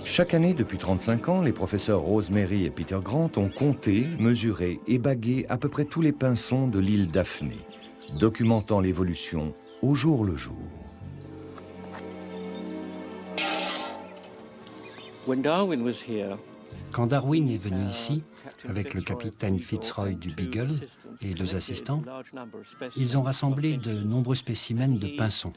Chaque année, depuis 35 ans, les professeurs Rosemary et Peter Grant ont compté, mesuré et bagué à peu près tous les pinsons de l'île Daphné, documentant l'évolution au jour le jour. Quand Darwin est venu ici, avec le capitaine Fitzroy du Beagle et 2 assistants, ils ont rassemblé de nombreux spécimens de pinsons.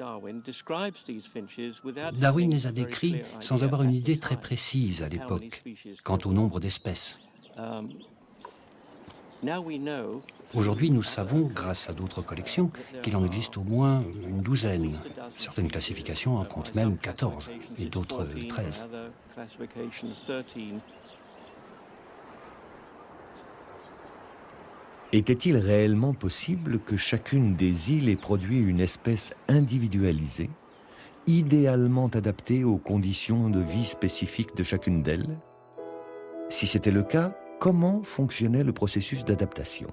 Darwin les a décrits sans avoir une idée très précise à l'époque quant au nombre d'espèces. Aujourd'hui, nous savons, grâce à d'autres collections, qu'il en existe au moins une douzaine. Certaines classifications en comptent même 14 et d'autres 13. Était-il réellement possible que chacune des îles ait produit une espèce individualisée, idéalement adaptée aux conditions de vie spécifiques de chacune d'elles? Si c'était le cas, comment fonctionnait le processus d'adaptation?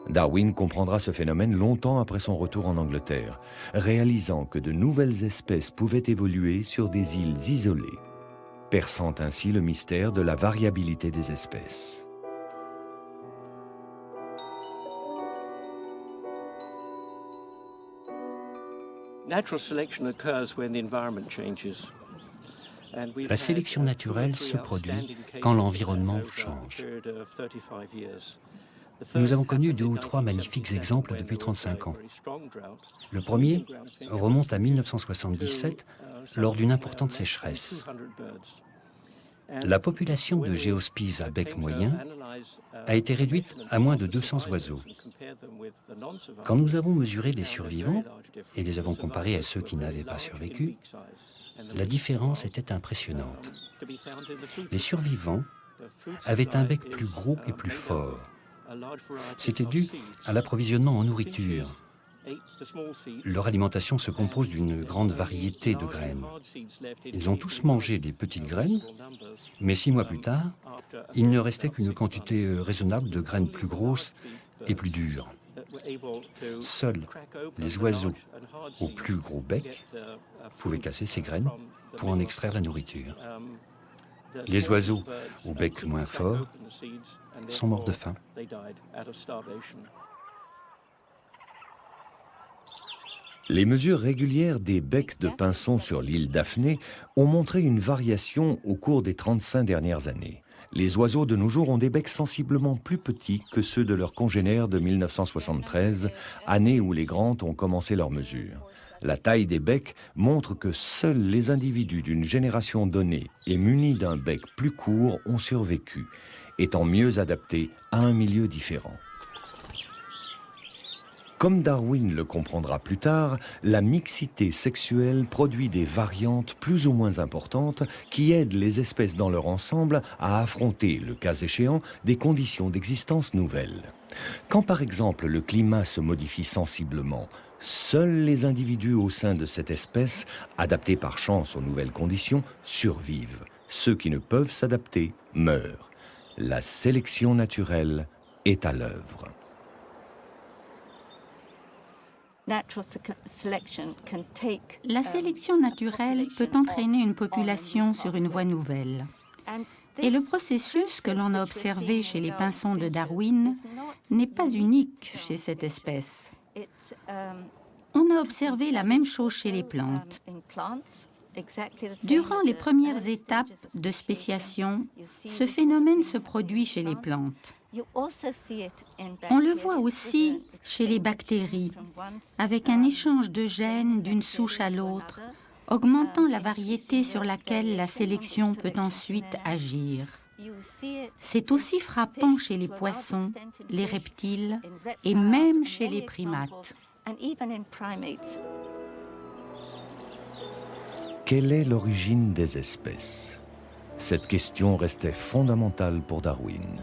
Darwin comprendra ce phénomène longtemps après son retour en Angleterre, réalisant que de nouvelles espèces pouvaient évoluer sur des îles isolées, perçant ainsi le mystère de la variabilité des espèces. La sélection naturelle se produit quand l'environnement change. Nous avons connu 2 ou 3 magnifiques exemples depuis 35 ans. Le premier remonte à 1977 lors d'une importante sécheresse. La population de géospies à bec moyen a été réduite à moins de 200 oiseaux. Quand nous avons mesuré les survivants et les avons comparés à ceux qui n'avaient pas survécu, la différence était impressionnante. Les survivants avaient un bec plus gros et plus fort. C'était dû à l'approvisionnement en nourriture. Leur alimentation se compose d'une grande variété de graines. Ils ont tous mangé des petites graines, mais 6 mois plus tard, il ne restait qu'une quantité raisonnable de graines plus grosses et plus dures. Seuls les oiseaux au plus gros bec pouvaient casser ces graines pour en extraire la nourriture. Les oiseaux au bec moins fort sont morts de faim. Les mesures régulières des becs de pinsons sur l'île Daphné ont montré une variation au cours des 35 dernières années. Les oiseaux de nos jours ont des becs sensiblement plus petits que ceux de leurs congénères de 1973, année où les Grant ont commencé leurs mesures. La taille des becs montre que seuls les individus d'une génération donnée et munis d'un bec plus court ont survécu, étant mieux adaptés à un milieu différent. Comme Darwin le comprendra plus tard, la mixité sexuelle produit des variantes plus ou moins importantes qui aident les espèces dans leur ensemble à affronter, le cas échéant, des conditions d'existence nouvelles. Quand par exemple le climat se modifie sensiblement, seuls les individus au sein de cette espèce, adaptés par chance aux nouvelles conditions, survivent. Ceux qui ne peuvent s'adapter meurent. La sélection naturelle est à l'œuvre. La sélection naturelle peut entraîner une population sur une voie nouvelle. Et le processus que l'on a observé chez les pinsons de Darwin n'est pas unique chez cette espèce. On a observé la même chose chez les plantes. Durant les premières étapes de spéciation, ce phénomène se produit chez les plantes. On le voit aussi chez les bactéries, avec un échange de gènes d'une souche à l'autre, augmentant la variété sur laquelle la sélection peut ensuite agir. C'est aussi frappant chez les poissons, les reptiles et même chez les primates. Quelle est l'origine des espèces? Cette question restait fondamentale pour Darwin.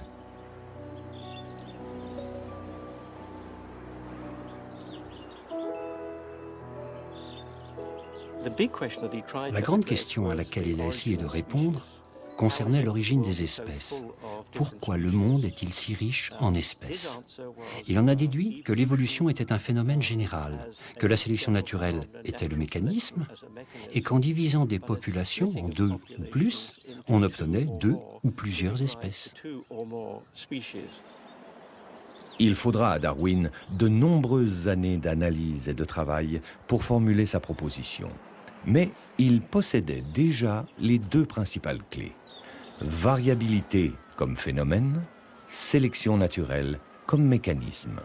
La grande question à laquelle il a essayé de répondre concernait l'origine des espèces. Pourquoi le monde est-il si riche en espèces? Il en a déduit que l'évolution était un phénomène général, que la sélection naturelle était le mécanisme, et qu'en divisant des populations en deux ou plus, on obtenait deux ou plusieurs espèces. Il faudra à Darwin de nombreuses années d'analyse et de travail pour formuler sa proposition. Mais il possédait déjà les deux principales clés. Variabilité comme phénomène, sélection naturelle comme mécanisme.